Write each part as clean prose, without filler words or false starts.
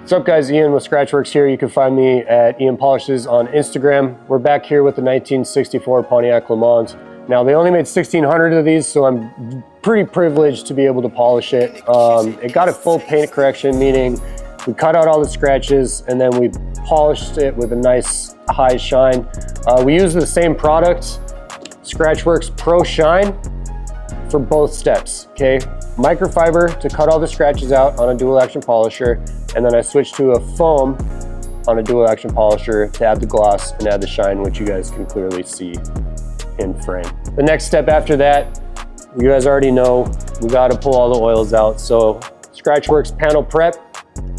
What's up guys, Ian with ScratchWerkes here. You can find me at Ian Polishes on Instagram. We're back here with the 1964 Pontiac Le Mans. Now they only made 1,600 of these, so I'm pretty privileged to be able to polish it. It got a full paint correction, meaning we cut out all the scratches and then we polished it with a nice high shine. We use the same product, ScratchWerkes Pro Shine, for both steps, okay? Microfiber to cut all the scratches out on a dual action polisher, and then I switched to a foam on a dual action polisher to add the gloss and add the shine, which you guys can clearly see in frame. The next step after that, you guys already know, we got to pull all the oils out. So ScratchWerkes panel prep,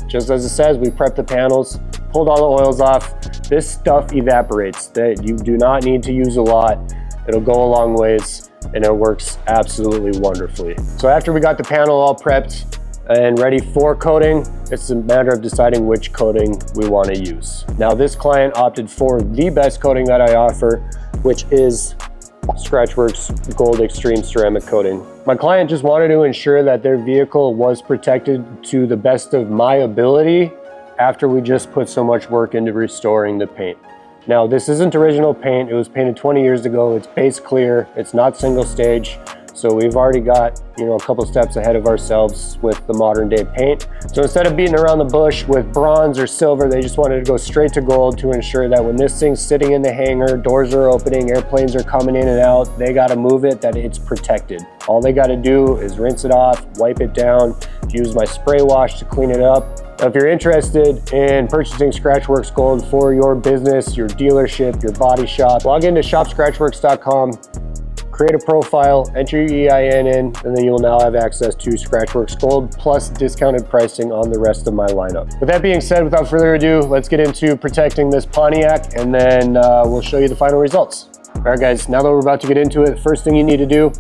just as it says, we prep the panels, pulled all the oils off. This stuff evaporates. That you do not need to use a lot. It'll go a long ways and it works absolutely wonderfully. So after we got the panel all prepped and ready for coating, it's a matter of deciding which coating we want to use. Now this client opted for the best coating that I offer, which is ScratchWerkes Gold Extreme Ceramic Coating. My client just wanted to ensure that their vehicle was protected to the best of my ability after we just put so much work into restoring the paint. Now this isn't original paint, it was painted 20 years ago, it's base clear, it's not single stage, so we've already got, you know, a couple steps ahead of ourselves with the modern day paint. So instead of beating around the bush with bronze or silver, they just wanted to go straight to gold to ensure that when this thing's sitting in the hangar, doors are opening, airplanes are coming in and out, they gotta move it, that it's protected. All they gotta do is rinse it off, wipe it down, use my spray wash to clean it up. Now, if you're interested in purchasing ScratchWerkes Gold for your business, your dealership, your body shop, log into shopscratchwerkes.com, create a profile, enter your EIN in, and then you'll now have access to ScratchWerkes Gold plus discounted pricing on the rest of my lineup. With that being said, without further ado, let's get into protecting this Pontiac, and then we'll show you the final results. All right, guys, now that we're about to get into it, the first thing you need to do,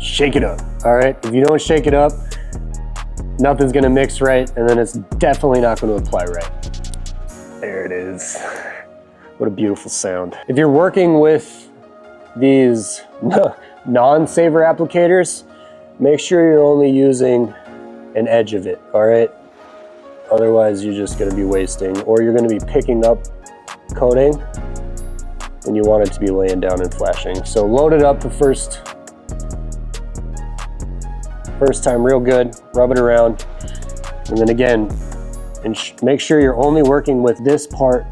shake it up, all right? If you don't shake it up, nothing's gonna mix right, and then it's definitely not gonna apply right. There it is. What a beautiful sound. If you're working with these non-saver applicators, make sure you're only using an edge of it, all right? Otherwise, you're just gonna be wasting, or you're gonna be picking up coating, and you want it to be laying down and flashing. So load it up the first time real good, rub it around, and then again, make sure you're only working with this part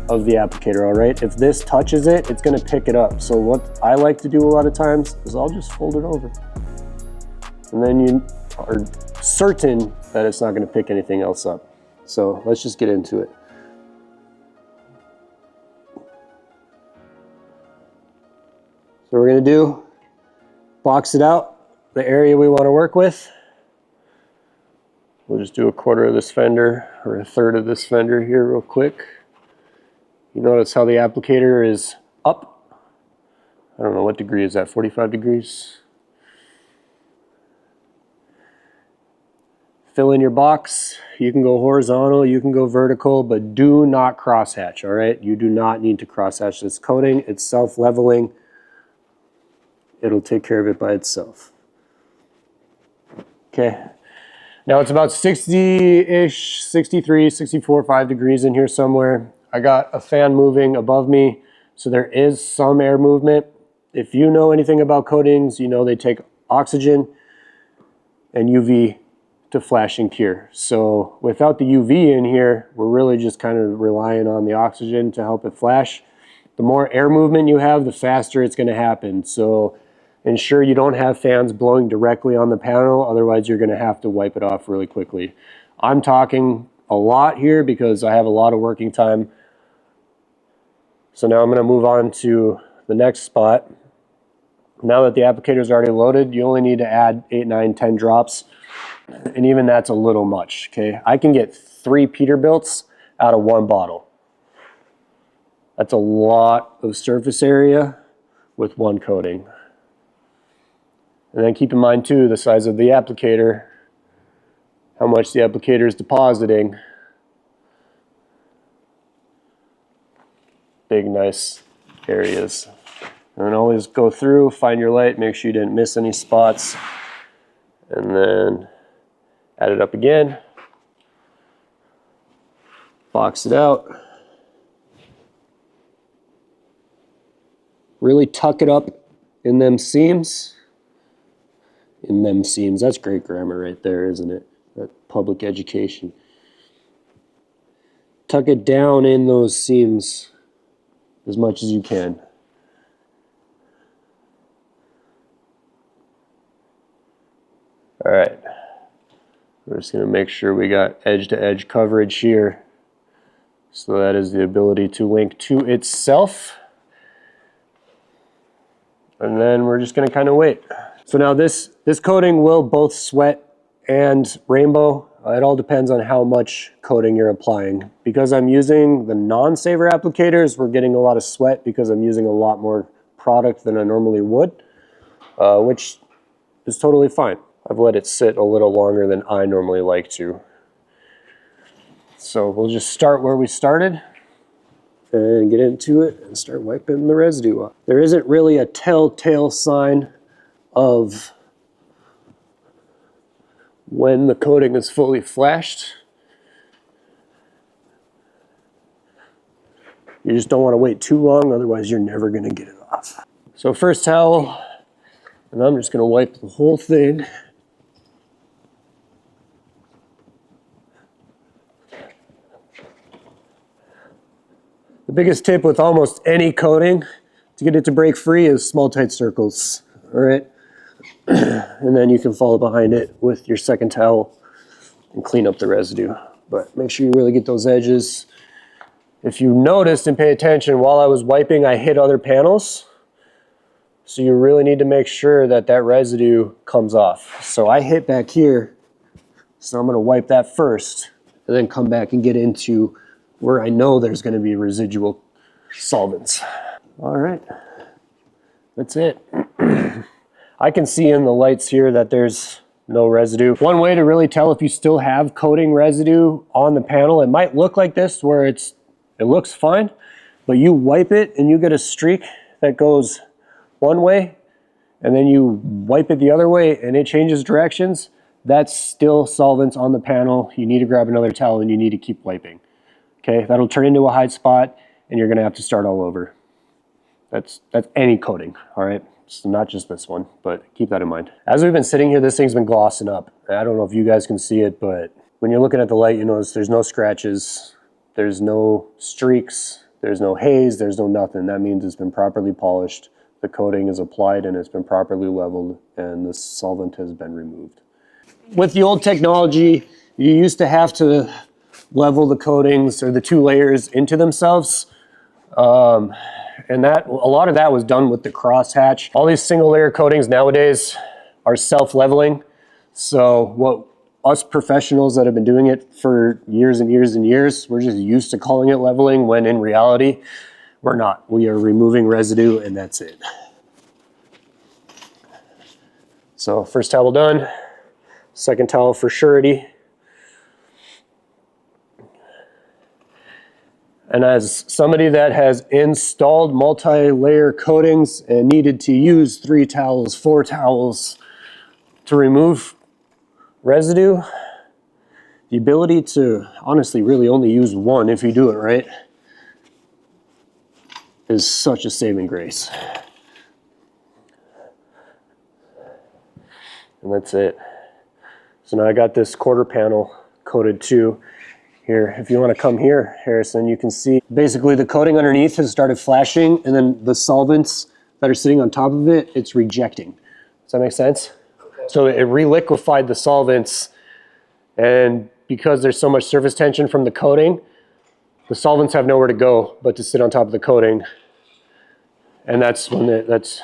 of the applicator, all right? If this touches it, it's gonna pick it up. So what I like to do a lot of times is I'll just fold it over. And then you are certain that it's not gonna pick anything else up. So let's just get into it. So we're gonna do, box it out, the area we want to work with. We'll just do a quarter of this fender or a third of this fender here real quick. You notice how the applicator is up. I don't know, what degree is that, 45 degrees? Fill in your box. You can go horizontal, you can go vertical, but do not crosshatch, all right? You do not need to crosshatch this coating. It's self-leveling. It'll take care of it by itself. Okay, now it's about 60-ish, 63, 64, 5 degrees in here somewhere. I got a fan moving above me, so there is some air movement. If you know anything about coatings, you know they take oxygen and UV to flash and cure. So without the UV in here, we're really just kind of relying on the oxygen to help it flash. The more air movement you have, the faster it's gonna happen. So ensure you don't have fans blowing directly on the panel, otherwise you're gonna have to wipe it off really quickly. I'm talking a lot here because I have a lot of working time. So now I'm gonna move on to the next spot. Now that the applicator is already loaded, you only need to add 8, 9, 10 drops, and even that's a little much, okay? I can get 3 Peterbilts out of 1 bottle. That's a lot of surface area with 1 coating. And then keep in mind too, the size of the applicator, how much the applicator is depositing. Big, nice areas. And then always go through, find your light, make sure you didn't miss any spots, and then add it up again. Box it out. Really tuck it up in them seams. In them seams. That's great grammar right there, isn't it? That public education. Tuck it down in those seams as much as you can. All right. We're just going to make sure we got edge-to-edge coverage here. So that is the ability to link to itself. And then we're just going to kind of wait. So now this coating will both sweat and rainbow. It all depends on how much coating you're applying. Because I'm using the non-saver applicators, we're getting a lot of sweat because I'm using a lot more product than I normally would, which is totally fine. I've let it sit a little longer than I normally like to. So we'll just start where we started and get into it and start wiping the residue off. There isn't really a telltale sign of when the coating is fully flashed. You just don't want to wait too long, otherwise you're never going to get it off. So first towel, and I'm just going to wipe the whole thing. The biggest tip with almost any coating to get it to break free is small tight circles, all right? And then you can follow behind it with your second towel and clean up the residue. But make sure you really get those edges. If you noticed and pay attention, while I was wiping, I hit other panels. So you really need to make sure that that residue comes off. So I hit back here, so I'm gonna wipe that first and then come back and get into where I know there's going to be residual solvents. All right, that's it. I can see in the lights here that there's no residue. One way to really tell if you still have coating residue on the panel, it might look like this where it looks fine, but you wipe it and you get a streak that goes one way and then you wipe it the other way and it changes directions. That's still solvents on the panel. You need to grab another towel and you need to keep wiping. Okay, that'll turn into a hide spot and you're gonna have to start all over. That's any coating, all right? It's not just this one, but keep that in mind. As we've been sitting here, this thing's been glossing up. I don't know if you guys can see it, but when you're looking at the light, you notice there's no scratches, there's no streaks, there's no haze, there's no nothing. That means it's been properly polished, the coating is applied and it's been properly leveled and the solvent has been removed. With the old technology, you used to have to level the coatings or the two layers into themselves. And that a lot of that was done with the crosshatch. All these single layer coatings nowadays are self-leveling. So what us professionals that have been doing it for years and years and years, we're just used to calling it leveling when in reality, we're not. We are removing residue and that's it. So first towel done, second towel for surety. And as somebody that has installed multi-layer coatings and needed to use 3 towels, 4 towels to remove residue, the ability to honestly really only use one if you do it right is such a saving grace. And that's it. So now I got this quarter panel coated too. Here, if you want to come here, Harrison, you can see basically the coating underneath has started flashing and then the solvents that are sitting on top of it, it's rejecting. Does that make sense? Okay. So it reliquefied the solvents, and because there's so much surface tension from the coating, the solvents have nowhere to go but to sit on top of the coating. And that's when it's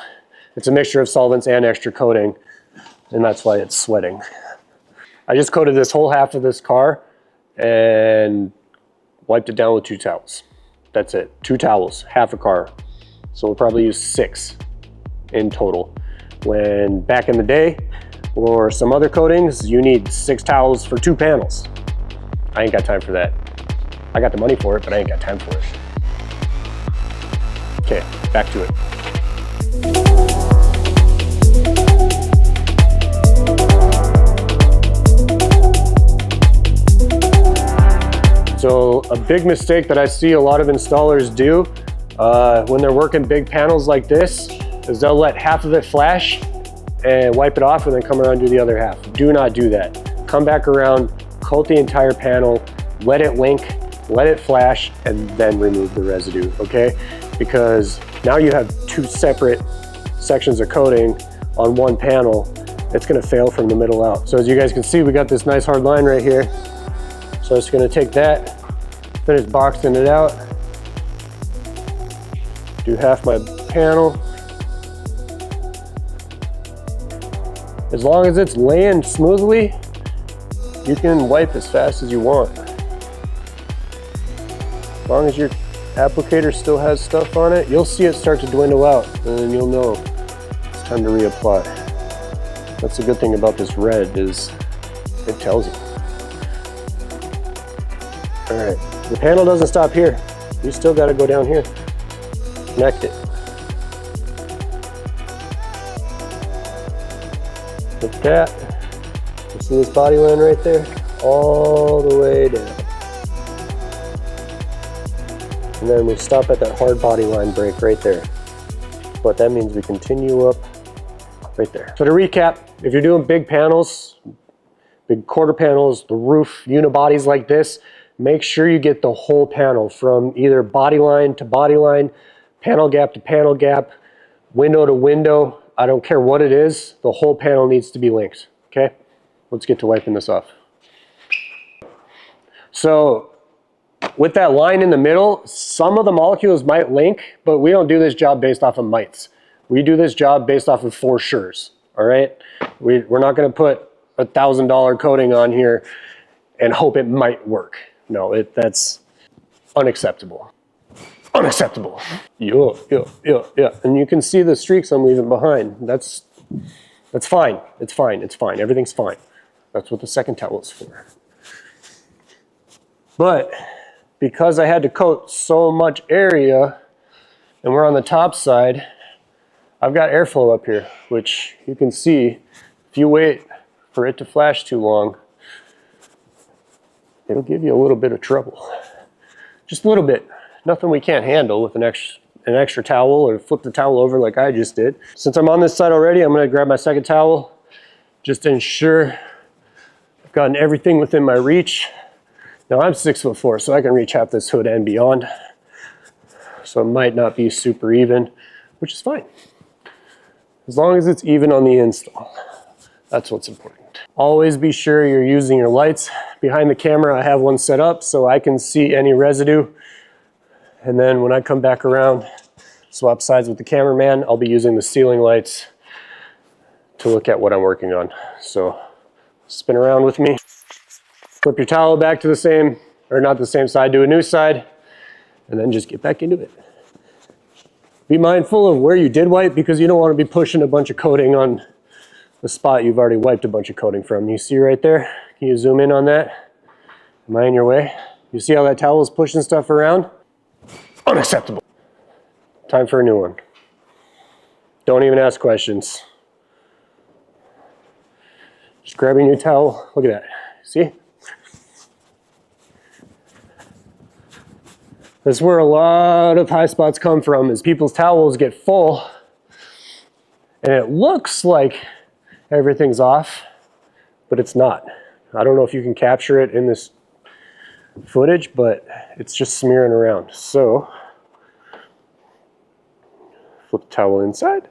a mixture of solvents and extra coating, and that's why it's sweating. I just coated this whole half of this car and wiped it down with 2 towels. That's it, 2 towels, half a car. So we'll probably use 6 in total. When back in the day, or some other coatings, you need 6 towels for 2 panels. I ain't got time for that. I got the money for it, but I ain't got time for it. Okay, back to it. So a big mistake that I see a lot of installers do when they're working big panels like this is they'll let half of it flash and wipe it off and then come around and do the other half. Do not do that. Come back around, coat the entire panel, let it link, let it flash, and then remove the residue, okay? Because now you have two separate sections of coating on one panel. It's gonna fail from the middle out. So as you guys can see, we got this nice hard line right here. So I'm just gonna take that, finish boxing it out, do half my panel. As long as it's laying smoothly, you can wipe as fast as you want. As long as your applicator still has stuff on it, you'll see it start to dwindle out, and then you'll know it's time to reapply. That's the good thing about this red is it tells you. All right, the panel doesn't stop here. You still got to go down here, connect it. Like that. You see this body line right there? All the way down. And then we stop at that hard body line break right there. But that means we continue up right there. So to recap, if you're doing big panels, big quarter panels, the roof, unibodies like this, make sure you get the whole panel from either body line to body line, panel gap to panel gap, window to window. I don't care what it is, the whole panel needs to be linked, okay? Let's get to wiping this off. So with that line in the middle, some of the molecules might link, but we don't do this job based off of mights. We do this job based off of for sures, all right? We're not gonna put a $1,000 coating on here and hope it might work. No, that's unacceptable. Unacceptable. Yeah. And you can see the streaks I'm leaving behind. That's fine. It's fine. It's fine. Everything's fine. That's what the second towel is for. But because I had to coat so much area and we're on the top side, I've got airflow up here, which you can see if you wait for it to flash too long, it'll give you a little bit of trouble. Just a little bit. Nothing we can't handle with an extra towel or flip the towel over like I just did. Since I'm on this side already, I'm gonna grab my second towel just to ensure I've gotten everything within my reach. Now I'm 6'4", so I can reach half this hood and beyond. So it might not be super even, which is fine. As long as it's even on the install, that's what's important. Always be sure you're using your lights. Behind the camera, I have one set up so I can see any residue. And then when I come back around, swap sides with the cameraman, I'll be using the ceiling lights to look at what I'm working on. So spin around with me. Flip your towel back to the same, or not the same side, to a new side, and then just get back into it. Be mindful of where you did wipe because you don't want to be pushing a bunch of coating on the spot you've already wiped a bunch of coating from. You see right there? Can you zoom in on that? Am I in your way? You see how that towel is pushing stuff around? Unacceptable. Time for a new one. Don't even ask questions. Just grab your new towel. Look at that. See? That's where a lot of high spots come from, is people's towels get full and it looks like everything's off, but it's not. I don't know if you can capture it in this footage, but it's just smearing around. So flip the towel inside.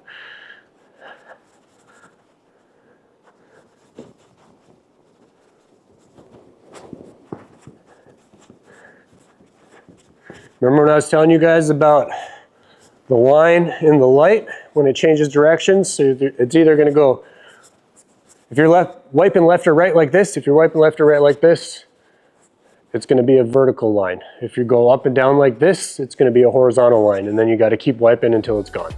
Remember when I was telling you guys about the line in the light when it changes directions? So it's either going to go, if you're wiping left or right like this, if you're wiping left or right like this, it's going to be a vertical line. If you go up and down like this, it's going to be a horizontal line, and then you got to keep wiping until it's gone.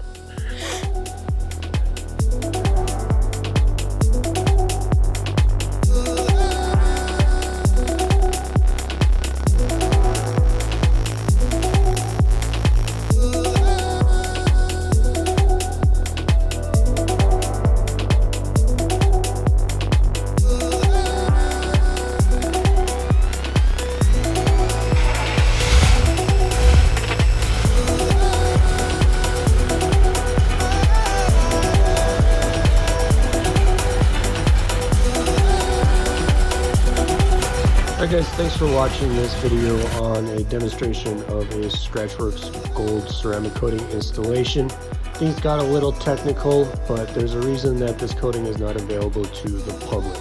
Alright guys, thanks for watching this video on a demonstration of a ScratchWerkes Gold Ceramic Coating installation. Things got a little technical, but there's a reason that this coating is not available to the public.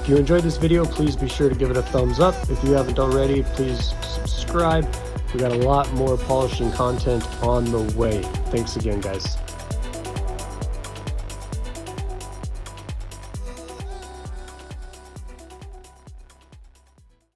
If you enjoyed this video, please be sure to give it a thumbs up. If you haven't already, please subscribe. We got a lot more polishing content on the way. Thanks again, guys.